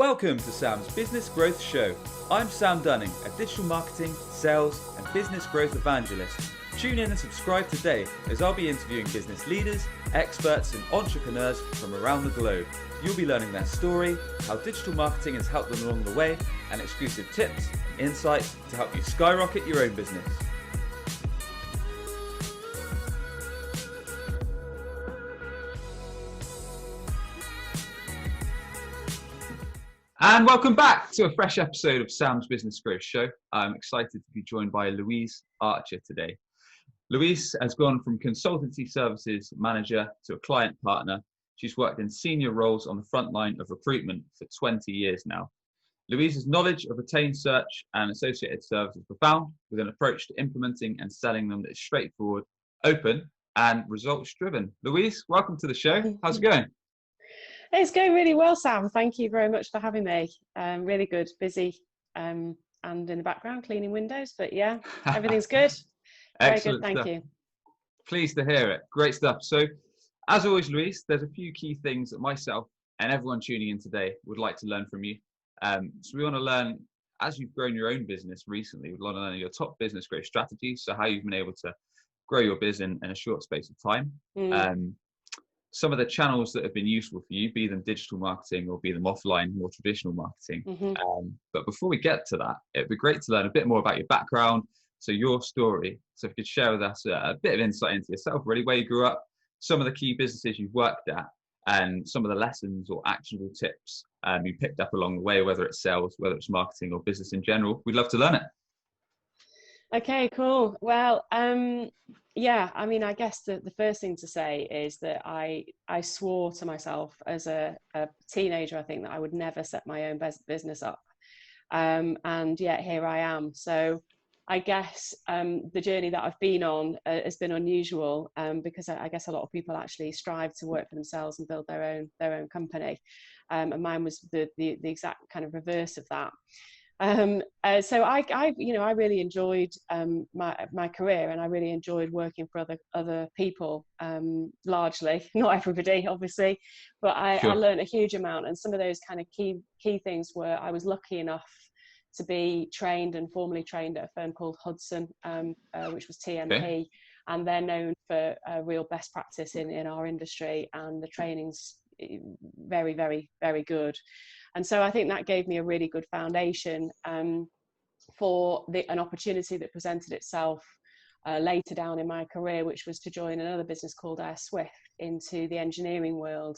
Welcome to Sam's Business Growth Show. I'm Sam Dunning, a digital marketing, sales and business growth evangelist. Tune in and subscribe today as I'll be interviewing business leaders, experts and entrepreneurs from around the globe. You'll be learning their story, how digital marketing has helped them along the way, and exclusive tips and insights to help you skyrocket your own business. And welcome back to a fresh episode of Sam's Business Growth Show. I'm excited to be joined by Louise Archer today. Louise has gone from consultancy services manager to a client partner. She's worked in senior roles on the front line of recruitment for 20 years now. Louise's knowledge of retained search and associated services is profound, with an approach to implementing and selling them that is straightforward, open, and results-driven. Louise, welcome to the show. How's it going? It's going really well, Sam. Thank you very much for having me. Really good, busy, and in the background cleaning windows. But yeah, everything's good. Very good, thank you. Pleased to hear it. Great stuff. So, as always, Louise, there's a few key things that myself and everyone tuning in today would like to learn from you. So we want to learn, as you've grown your own business recently, we'd want to learn your top business growth strategies. So how you've been able to grow your business in a short space of time. Some of the channels that have been useful for you, be them digital marketing or be them offline, more traditional marketing. But before we get to that, it'd be great to learn a bit more about your background, so your story. So if you could share with us a bit of insight into yourself, really, where you grew up, some of the key businesses you've worked at, and some of the lessons or actionable tips you picked up along the way, whether it's sales, whether it's marketing or business in general. We'd love to learn it. Okay, cool. Well, yeah, I mean, I guess the first thing to say is that I swore to myself as a teenager, I think, that I would never set my own business up. And yet here I am. So I guess the journey that I've been on has been unusual because I guess a lot of people actually strive to work for themselves and build their own company. And mine was the exact kind of reverse of that. So I really enjoyed my career, and I really enjoyed working for other people, largely, not everybody, obviously, but I learned a huge amount. And some of those kind of key things were, I was lucky enough to be trained and formally trained at a firm called Hudson, which was TMP, and they're known for real best practice in our industry, and the training's very, very, very good. And so I think that gave me a really good foundation for an opportunity that presented itself later down in my career, which was to join another business called Airswift into the engineering world.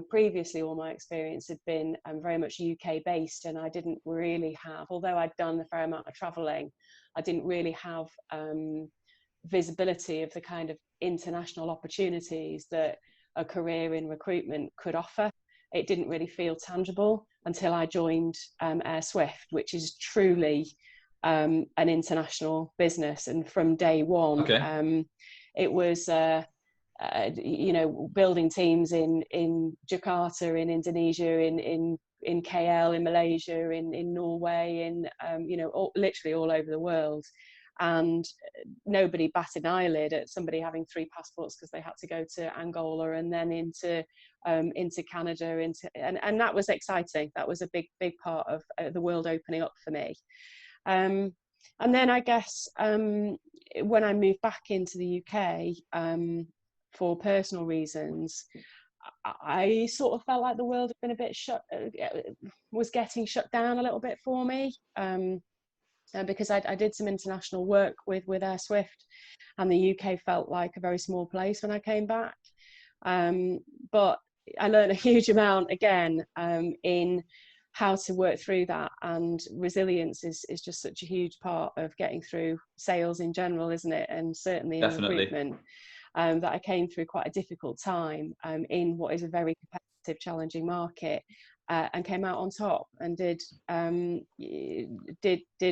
Previously, all my experience had been very much UK based, and I didn't really have, although I'd done a fair amount of travelling, I didn't really have visibility of the kind of international opportunities that a career in recruitment could offer. It didn't really feel tangible until I joined Airswift, which is truly an international business. And from day one, it was, building teams in Jakarta, in Indonesia, in KL, in Malaysia, in Norway, literally all over the world. And nobody batted an eyelid at somebody having 3 passports because they had to go to Angola and then into Canada, and that was exciting. That was a big part of the world opening up for me. And then I guess when I moved back into the UK for personal reasons, I sort of felt like the world had been a bit was getting shut down a little bit for me. Because I did some international work with Airswift, and the UK felt like a very small place when I came back. But I learned a huge amount again in how to work through that, and resilience is just such a huge part of getting through sales in general, isn't it? And certainly in recruitment, that I came through quite a difficult time in what is a very competitive, challenging market. And came out on top and did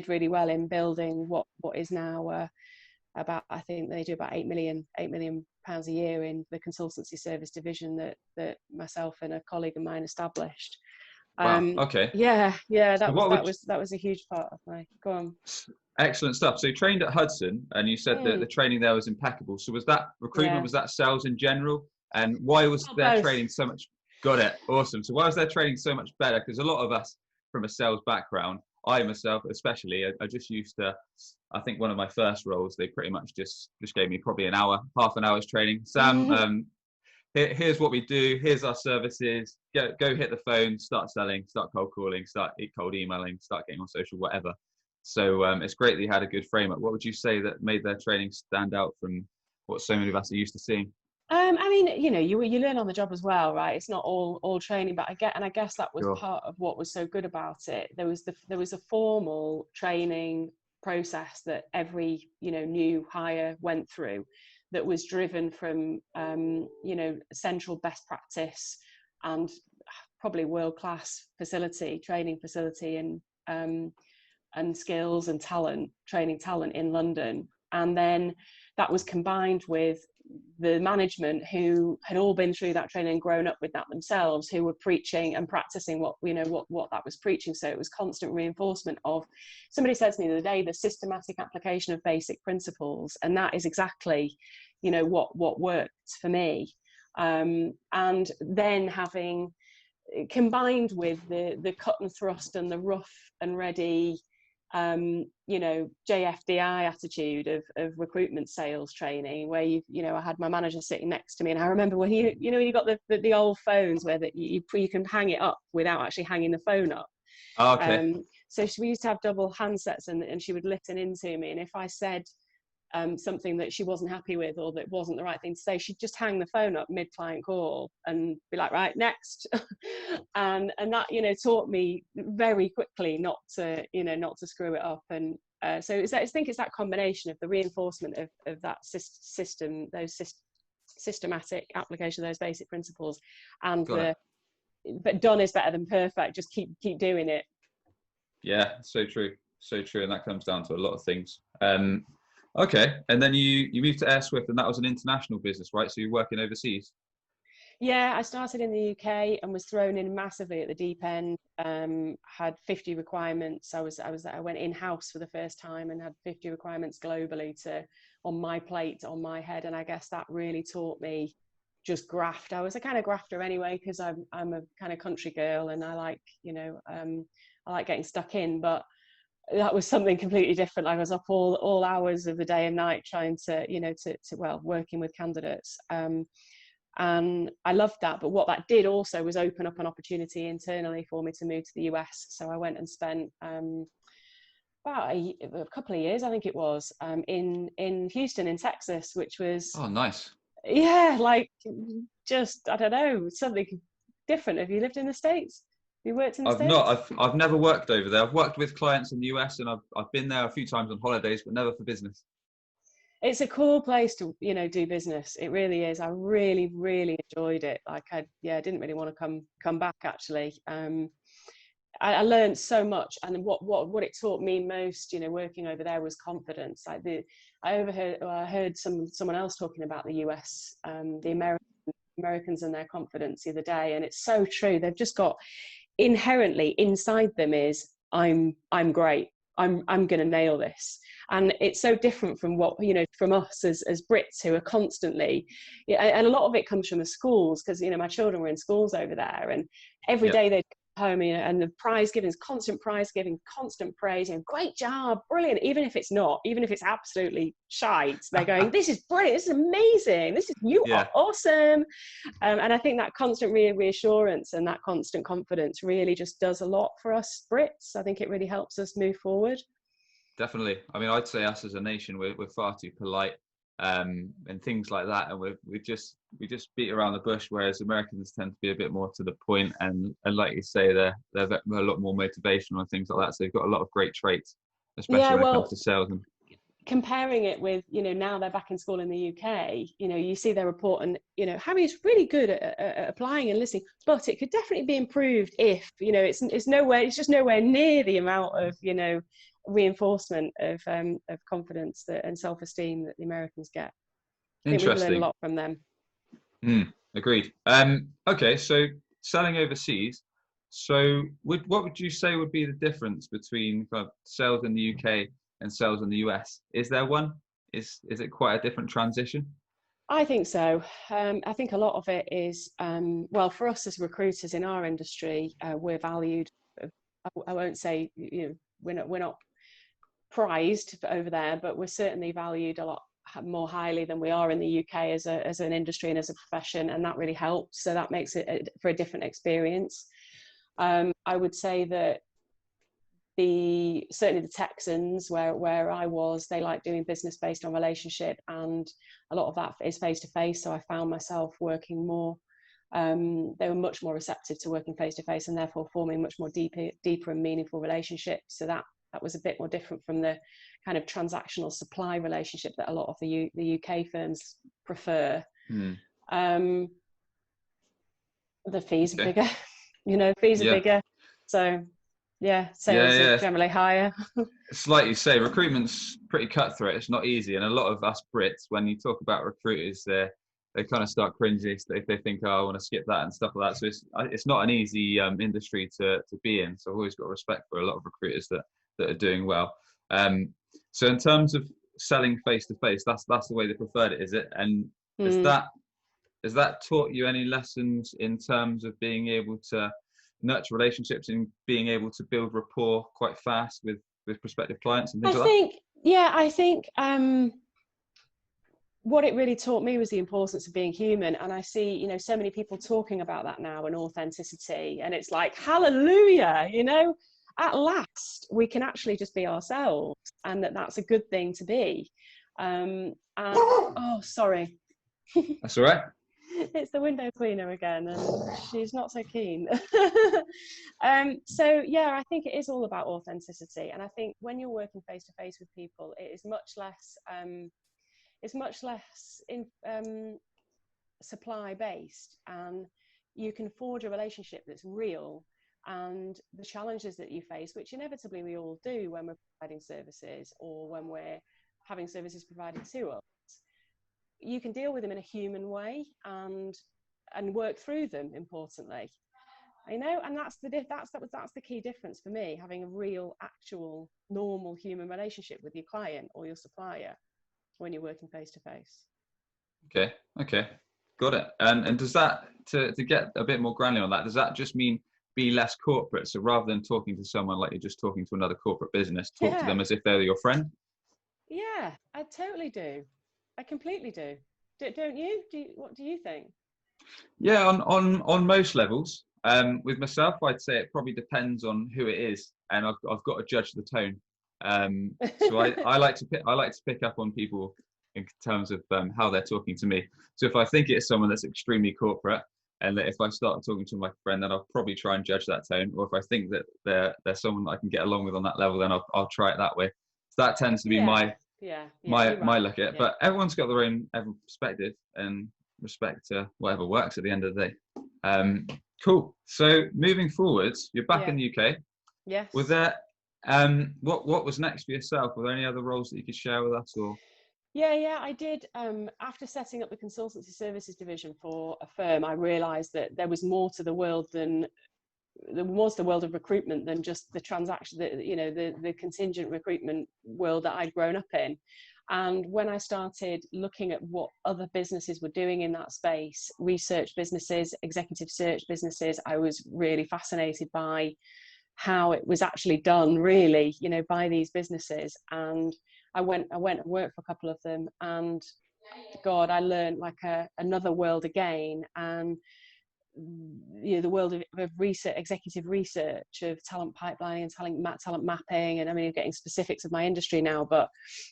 really well in building what is now about, I think they do about £8 million a year in the consultancy service division that myself and a colleague of mine established. Wow. Okay. Yeah. That was a huge part of my. Go on. Excellent stuff. So you trained at Hudson, and you said that the training there was impeccable. So was that recruitment? Was that sales in general? And why was their training so much? Got it. Awesome. So why is their training so much better? Because a lot of us from a sales background, I myself especially, I just used to, I think one of my first roles, they pretty much just gave me probably an hour, half an hour's training. Sam, here's what we do. Here's our services. Go hit the phone, start selling, start cold calling, start cold emailing, start getting on social, whatever. So it's great that you had a good framework. What would you say that made their training stand out from what so many of us are used to seeing? I mean, you know, you learn on the job as well, right? It's not all training, but I guess that was Sure. part of what was so good about it. There was a formal training process that every, you know, new hire went through, that was driven from you know, central best practice and probably world-class training facility, and skills and training talent in London. And then that was combined with the management who had all been through that training and grown up with that themselves, who were preaching and practicing what, you know, what that was preaching. So it was constant reinforcement of, somebody said to me the other day, the systematic application of basic principles. And that is exactly, you know, what worked for me. And then having combined with the cut and thrust and the rough and ready, you know, JFDI attitude of recruitment sales training, where you know, I had my manager sitting next to me, and I remember when you know, you got the old phones where that you can hang it up without actually hanging the phone up. Oh, okay. So we used to have double handsets, and she would listen into me, and if I said something that she wasn't happy with, or that wasn't the right thing to say, she'd just hang the phone up mid-client call and be like, right, next. and that, you know, taught me very quickly not to screw it up. And so I think it's that combination of the reinforcement of that system, systematic application of those basic principles, and but done is better than perfect. Just keep doing it. Yeah, so true, and that comes down to a lot of things. Okay, and then you moved to Airswift, and that was an international business, right? So you're working overseas. Yeah, I started in the UK and was thrown in massively at the deep end. Had 50 requirements. I went in house for the first time and had 50 requirements globally on my plate, on my head, and I guess that really taught me just graft. I was a kind of grafter anyway, because I'm a kind of country girl, and I like, you know, I like getting stuck in, but that was something completely different. I was up all hours of the day and night trying to, you know, working with candidates. And I loved that. But what that did also was open up an opportunity internally for me to move to the US. So I went and spent about a couple of years, I think it was, in Houston, in Texas, which was, Oh, nice. yeah, like, just, I don't know, something different. Have you lived in the States? You worked in the I've States? not. I've never worked over there. I've worked with clients in the US, and I've been there a few times on holidays, but never for business. It's a cool place to, you know, do business. It really is. I really, really enjoyed it. Like, I didn't really want to come back, actually. I learned so much, and what it taught me most, you know, working over there, was confidence. Like I heard someone else talking about the US, the Americans and their confidence the other day, and it's so true. They've just got inherently inside them is, I'm great. I'm going to nail this. And it's so different from what, you know, from us as Brits, who are constantly, and a lot of it comes from the schools, because, you know, my children were in schools over there, and every day they'd come home, and the prize giving is constant prize giving, constant praise, and great job, brilliant, even if it's absolutely shite, they're going, this is brilliant, this is amazing, you are awesome. And I think that constant reassurance and that constant confidence really just does a lot for us Brits. I think it really helps us move forward. Definitely. I mean, I'd say us as a nation, we're far too polite, and things like that, and we just beat around the bush, whereas Americans tend to be a bit more to the point, and like you say, they're a lot more motivational and things like that. So they've got a lot of great traits, especially when it comes to sales. And comparing it with, you know, now they're back in school in the UK, you know, you see their report, and, you know, Harry's really good at applying and listening, but it could definitely be improved if, you know, it's just nowhere near the amount of, you know, reinforcement of confidence and self-esteem that the Americans get. I think we've learned a lot from them. Agreed. Okay, so selling overseas. So what would you say would be the difference between sales in the UK and sales in the US? Is there one? Is it quite a different transition? I think so. I think a lot of it is, well, for us as recruiters in our industry, we're valued. I won't say, you know, we're not prized over there, but we're certainly valued a lot more highly than we are in the UK as an industry and as a profession, and that really helps. So that makes it for a different experience. I would say that certainly the Texans, where I was, they like doing business based on relationship, and a lot of that is face to face. So I found myself working more. They were much more receptive to working face to face, and therefore forming much more deeper and meaningful relationships. So that was a bit more different from the kind of transactional supply relationship that a lot of the UK firms prefer. The fees are bigger, fees are bigger. So yeah, sales are generally higher. It's like you say, recruitment's pretty cutthroat. It's not easy. And a lot of us Brits, when you talk about recruiters, they kind of start cringing if they think, oh, I want to skip that and stuff like that. So it's not an easy industry to be in. So I've always got respect for a lot of recruiters that are doing well. So in terms of selling face to face, that's the way they preferred it, is it? And has that taught you any lessons in terms of being able to nurture relationships and being able to build rapport quite fast with prospective clients and things like that? I think what it really taught me was the importance of being human. And I see, so many people talking about that now, and authenticity, and it's like, hallelujah, at last we can actually just be ourselves, and that's a good thing to be. Oh, sorry. That's all right. It's the window cleaner again, and she's not so keen. So yeah, I think it is all about authenticity, and I think when you're working face to face with people, it is much less supply based, and you can forge a relationship that's real. And the challenges that you face, which inevitably we all do when we're providing services or when we're having services provided to us, you can deal with them in a human way and work through them, importantly, and that's the key difference for me, having a real, actual, normal human relationship with your client or your supplier when you're working face to face. Okay, got it. And does that, to get a bit more granular on that, does that just mean be less corporate? So rather than talking to someone like you're just talking to another corporate business, talk to them as if they're your friend? Yeah, I totally do. I completely do. Don't you? What do you think? Yeah, on most levels. With myself, I'd say it probably depends on who it is, and I've got to judge the tone. So I like to pick up on people in terms of how they're talking to me. So if I think it's someone that's extremely corporate, and that if I start talking to my friend, then I'll probably try and judge that tone. Or if I think that they're someone that I can get along with on that level, then I'll try it that way. So that tends to be my look at it. But everyone's got their own perspective, and respect to whatever works at the end of the day. Cool. So moving forwards, you're back in the UK. Yes. Was there what was next for yourself? Were there any other roles that you could share with us, or? Yeah, I did. After setting up the consultancy services division for a firm, I realised that there was more to the world of recruitment than just the transaction, the contingent recruitment world that I'd grown up in. And when I started looking at what other businesses were doing in that space, research businesses, executive search businesses, I was really fascinated by how it was actually done, really, by these businesses. And I went and worked for a couple of them, and God, I learned like another world again. And the world of research, executive research, of talent pipelining and talent mapping, and I mean, I'm getting specifics of my industry now, but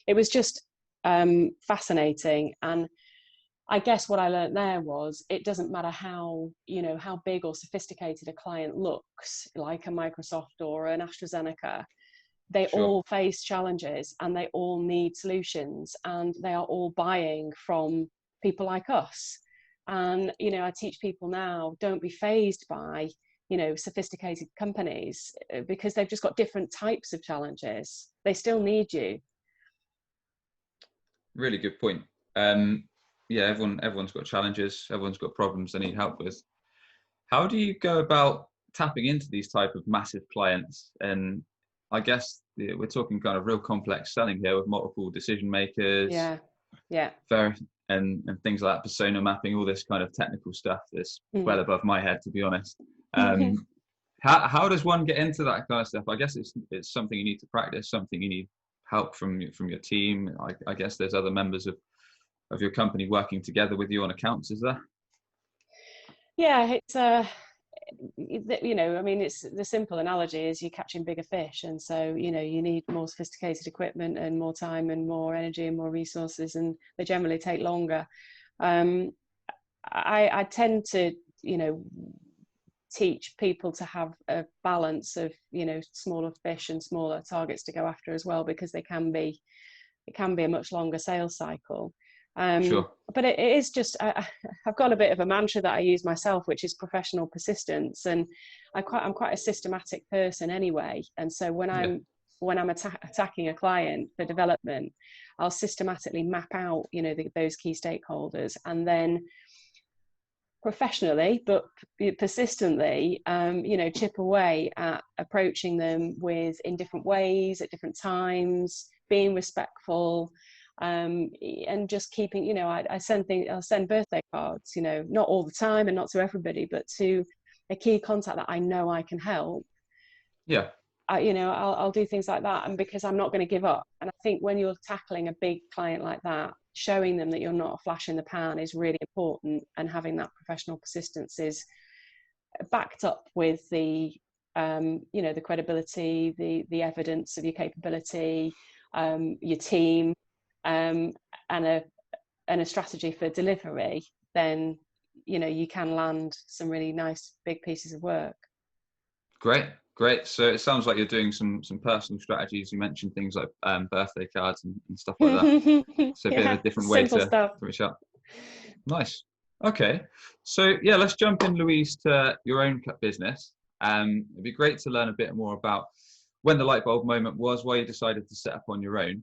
it was just fascinating. And I guess what I learned there was, it doesn't matter how big or sophisticated a client looks, like a Microsoft or an AstraZeneca, they all face challenges and they all need solutions, and they are all buying from people like us. And I teach people now, don't be fazed by sophisticated companies, because they've just got different types of challenges. They still need you. Really good point. Everyone's got challenges, everyone's got problems they need help with. How do you go about tapping into these type of massive clients? And I guess we're talking kind of real complex selling here with multiple decision makers. Yeah. Very, and things like that, persona mapping, all this kind of technical stuff that's Mm. well above my head, to be honest. How does one get into that kind of stuff? I guess it's something you need to practice, something you need help from your team. I guess there's other members of your company working together with you on accounts, is there? Yeah, it's I mean, it's the simple analogy is you're catching bigger fish, and so you need more sophisticated equipment and more time and more energy and more resources, and they generally take longer. I tend to teach people to have a balance of smaller fish and smaller targets to go after as well, because it can be a much longer sales cycle. Sure. But it is just I've got a bit of a mantra that I use myself, which is professional persistence, and I'm quite a systematic person anyway, and so when I'm attacking a client for development, I'll systematically map out those key stakeholders, and then professionally but persistently chip away at approaching them in different ways at different times, being respectful, and just keeping I'll send birthday cards, not all the time and not to everybody, but to a key contact that I know I can help. Yeah. I'll do things like that, and because I'm not going to give up. And I think when you're tackling a big client like that, showing them that you're not a flash in the pan is really important, and having that professional persistence is backed up with the the credibility, the evidence of your capability, your team, and a strategy for delivery. Then you can land some really nice big pieces of work. Great. So it sounds like you're doing some personal strategies. You mentioned things like birthday cards and stuff like that. So a bit of a different way to reach out. Nice. Okay. So yeah, let's jump in, Louise, to your own business. It'd be great to learn a bit more about when the light bulb moment was, why you decided to set up on your own.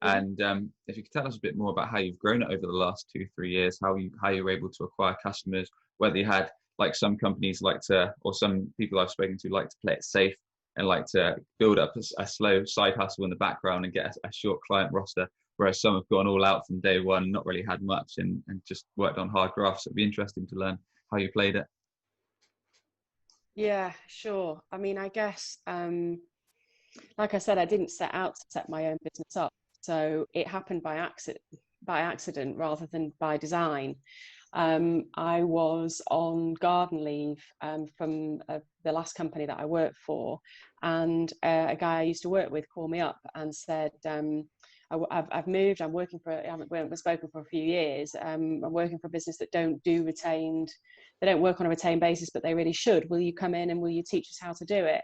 And if you could tell us a bit more about how you've grown it over the last 2-3 years, how you were able to acquire customers, whether you had, like some companies like to, or some people I've spoken to like to play it safe and like to build up a slow side hustle in the background and get a short client roster, whereas some have gone all out from day one, not really had much, and just worked on hard graphs. It'd be interesting to learn how you played it. Yeah, sure. I mean, I guess, like I said, I didn't set out to set my own business up. So it happened by accident rather than by design. I was on garden leave from the last company that I worked for, and a guy I used to work with called me up and said, I've moved, I haven't spoken for a few years, I'm working for a business that don't work on a retained basis, but they really should. Will you come in and will you teach us how to do it?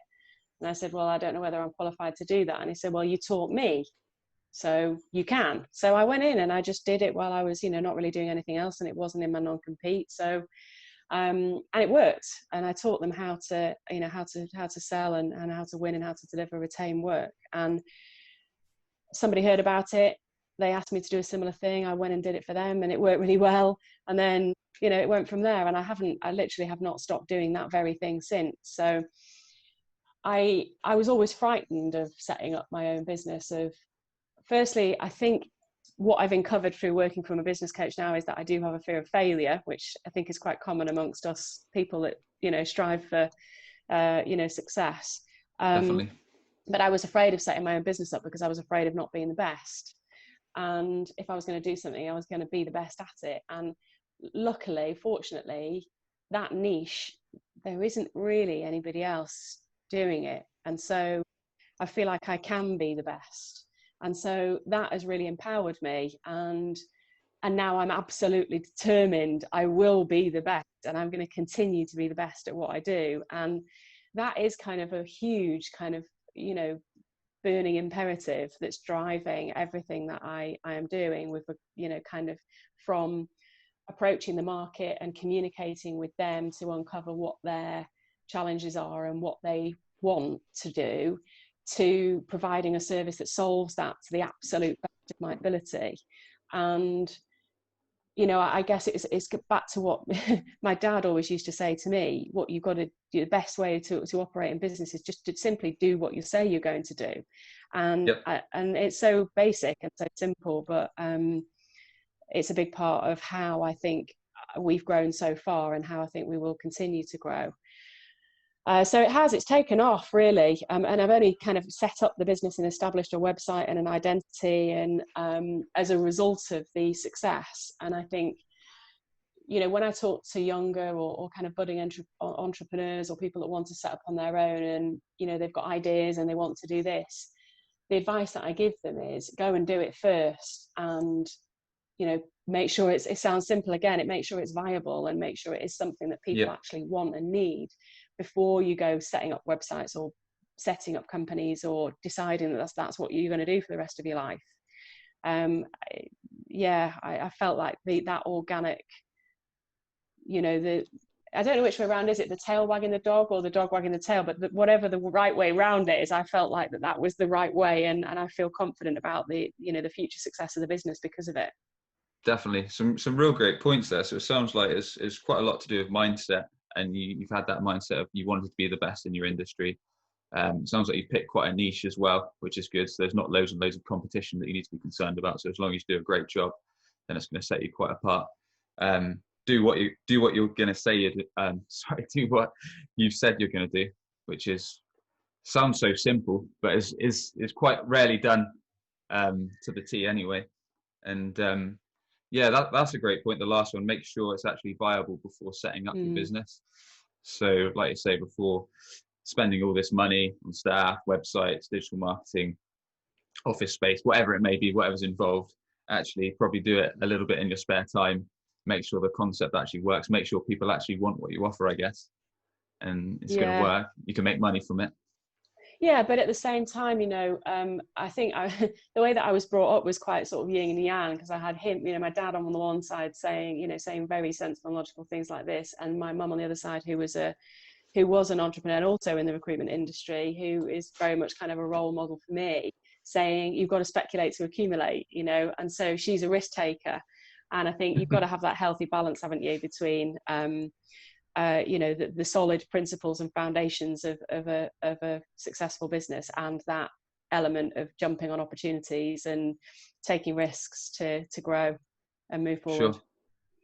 And I said, well, I don't know whether I'm qualified to do that. And he said, well, you taught me, so you can. So I went in and I just did it while I was not really doing anything else, and it wasn't in my non-compete. So and it worked, and I taught them how to sell and how to win and how to deliver retained work. And somebody heard about it, they asked me to do a similar thing, I went and did it for them, and it worked really well. And then it went from there, and I literally have not stopped doing that very thing since. So I was always frightened of setting up my own business. Firstly, I think what I've uncovered through working from a business coach now is that I do have a fear of failure, which I think is quite common amongst us people that strive for success. Definitely. But I was afraid of setting my own business up because I was afraid of not being the best. And if I was going to do something, I was going to be the best at it. And luckily, fortunately, that niche, there isn't really anybody else doing it. And so I feel like I can be the best. And so that has really empowered me. And now I'm absolutely determined I will be the best, and I'm going to continue to be the best at what I do. And that is kind of a huge kind of, burning imperative that's driving everything that I am doing, with, kind of from approaching the market and communicating with them to uncover what their challenges are and what they want to do, to providing a service that solves that to the absolute best of my ability. And I guess it's back to what my dad always used to say to me: what you've got to do, the best way to operate in business is just to simply do what you say you're going to do. And Yep. and it's so basic and so simple, but it's a big part of how I think we've grown so far and how I think we will continue to grow. So it's taken off really, and I've only kind of set up the business and established a website and an identity, and as a result of the success. And I think, you know, when I talk to younger or kind of budding entrepreneurs or people that want to set up on their own, and, you know, they've got ideas and they want to do this, the advice that I give them is go and do it first, and, you know, make sure it sounds simple again, make sure it's viable and make sure it is something that people actually want and need before you go setting up websites or setting up companies or deciding that that's what you're going to do for the rest of your life. I felt like that organic, you know, I don't know which way around, is it the tail wagging the dog or the dog wagging the tail, but whatever the right way around it is, I felt like that was the right way, and I feel confident about the, you know, the future success of the business because of it. Definitely some real great points there. So it sounds like it's quite a lot to do with mindset, and you've had that mindset of you wanted to be the best in your industry. It sounds like you picked quite a niche as well, which is good. So there's not loads and loads of competition that you need to be concerned about. So as long as you do a great job, then it's going to set you quite apart. Do what you're going to say. Do what you've said you're going to do, which sounds so simple, but is quite rarely done to the T anyway. And that's a great point. The last one, make sure it's actually viable before setting up your business. So like you say, before spending all this money on staff, websites, digital marketing, office space, whatever it may be, whatever's involved, actually probably do it a little bit in your spare time. Make sure the concept actually works. Make sure people actually want what you offer, I guess. And it's going to work. You can make money from it. Yeah, but at the same time, you know, I think the way that I was brought up was quite sort of yin and yang, because I had him, you know, my dad on the one side saying very sensible and logical things like this, and my mum on the other side, who was an entrepreneur and also in the recruitment industry, who is very much kind of a role model for me, saying you've got to speculate to accumulate, you know, and so she's a risk taker. And I think you've got to have that healthy balance, haven't you, between you know, the solid principles and foundations of a successful business, and that element of jumping on opportunities and taking risks to grow and move forward.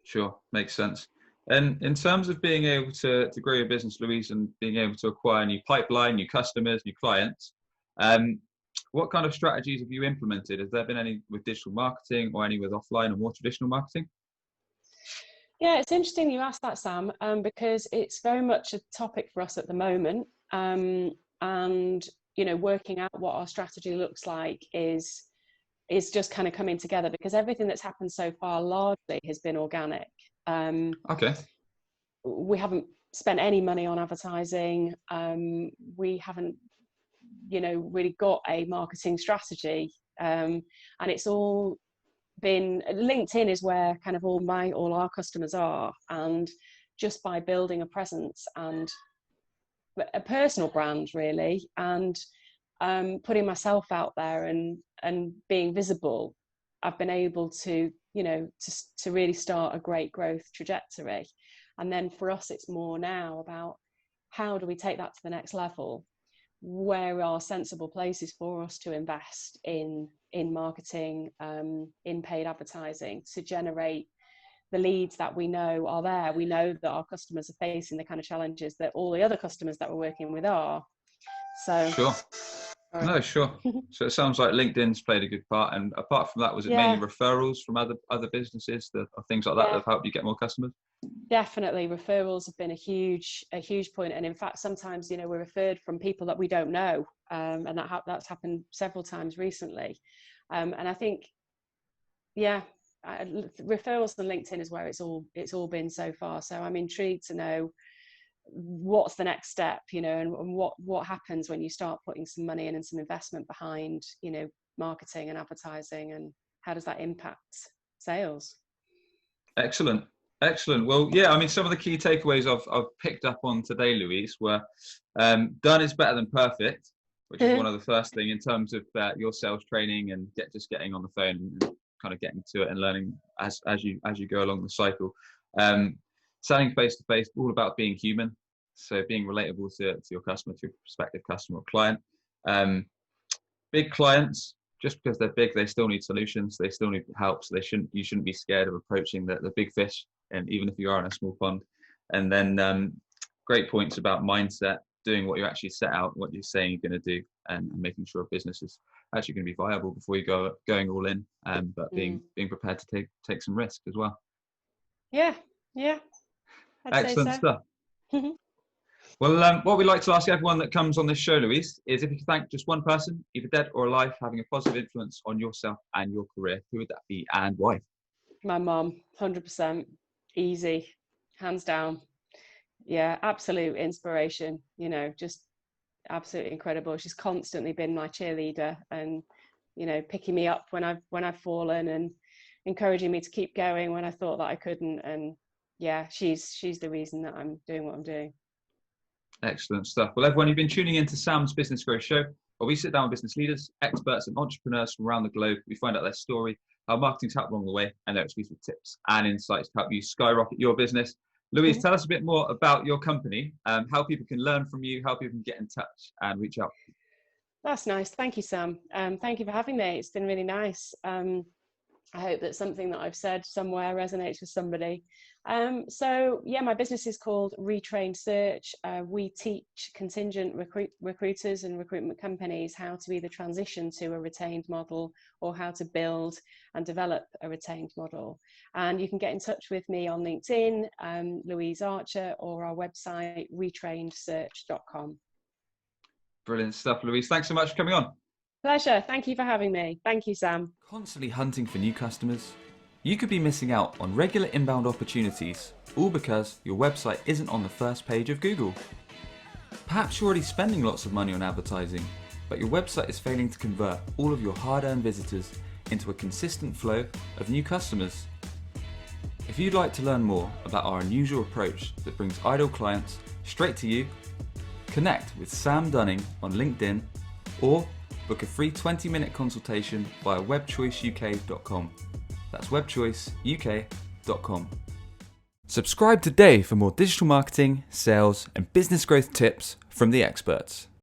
Sure, makes sense. And in terms of being able to grow your business, Louise, and being able to acquire new pipeline, new customers, new clients, what kind of strategies have you implemented? Has there been any with digital marketing or any with offline or more traditional marketing? Yeah, it's interesting you asked that, Sam, because it's very much a topic for us at the moment. And, you know, working out what our strategy looks like is just kind of coming together, because everything that's happened so far largely has been organic. Okay. We haven't spent any money on advertising. We haven't, you know, really got a marketing strategy. And it's all been, LinkedIn is where kind of all our customers are, and just by building a presence and a personal brand really, and putting myself out there and being visible, I've been able to, you know, to really start a great growth trajectory. And then for us, it's more now about how do we take that to the next level? Where are sensible places for us to invest in marketing, in paid advertising, to generate the leads that we know are there? We know that our customers are facing the kind of challenges that all the other customers that we're working with are. So sure. No, sure. So it sounds like LinkedIn's played a good part. And apart from that, was it mainly referrals from other businesses or things like that that have helped you get more customers? Definitely, referrals have been a huge point. And in fact, sometimes, you know, we're referred from people that we don't know, and that's happened several times recently. And I think, referrals and LinkedIn is where it's all been so far. So I'm intrigued to know what's the next step, you know, and what happens when you start putting some money in and some investment behind, you know, marketing and advertising, and how does that impact sales? Excellent. Well, yeah, I mean, some of the key takeaways I've picked up on today, Louise, were done is better than perfect, which is one of the first thing in terms of your sales training and just getting on the phone and kind of getting to it and learning as you go along the cycle. Selling face to face, all about being human, so being relatable to your customer, to your prospective customer or client. Big clients, just because they're big, they still need solutions, they still need help. So you shouldn't be scared of approaching the big fish, and even if you are in a small pond. And then great points about mindset, doing what you actually set out, what you're saying you're going to do, and making sure a business is actually going to be viable before you going all in. But being prepared to take some risk as well. Yeah, I'd Excellent say stuff. so. Well, what we like to ask everyone that comes on this show, Louise, is if you could thank just one person, either dead or alive, having a positive influence on yourself and your career, who would that be and why? My mum, 100%, easy, hands down. Yeah, absolute inspiration, just absolutely incredible. She's constantly been my cheerleader and, picking me up when I've fallen and encouraging me to keep going when I thought that I couldn't. And yeah, she's the reason that I'm doing what I'm doing. Excellent stuff. Well, everyone, you've been tuning into Sam's Business Growth Show, where we sit down with business leaders, experts and entrepreneurs from around the globe. We find out their story, how marketing's helped along the way, and their exclusive tips and insights to help you skyrocket your business. Louise, tell us a bit more about your company, how people can learn from you, how people can get in touch and reach out. That's nice. Thank you, Sam. Thank you for having me. It's been really nice. I hope that something that I've said somewhere resonates with somebody. So yeah, my business is called Retrained Search. We teach contingent recruiters and recruitment companies how to either transition to a retained model or how to build and develop a retained model. And you can get in touch with me on LinkedIn, Louise Archer, or our website, retrainedsearch.com. Brilliant stuff, Louise. Thanks so much for coming on. Pleasure. Thank you for having me. Thank you, Sam. Constantly hunting for new customers? You could be missing out on regular inbound opportunities, all because your website isn't on the first page of Google. Perhaps you're already spending lots of money on advertising, but your website is failing to convert all of your hard-earned visitors into a consistent flow of new customers. If you'd like to learn more about our unusual approach that brings idle clients straight to you, connect with Sam Dunning on LinkedIn or book a free 20-minute consultation via webchoiceuk.com. That's webchoiceuk.com. Subscribe today for more digital marketing, sales, and business growth tips from the experts.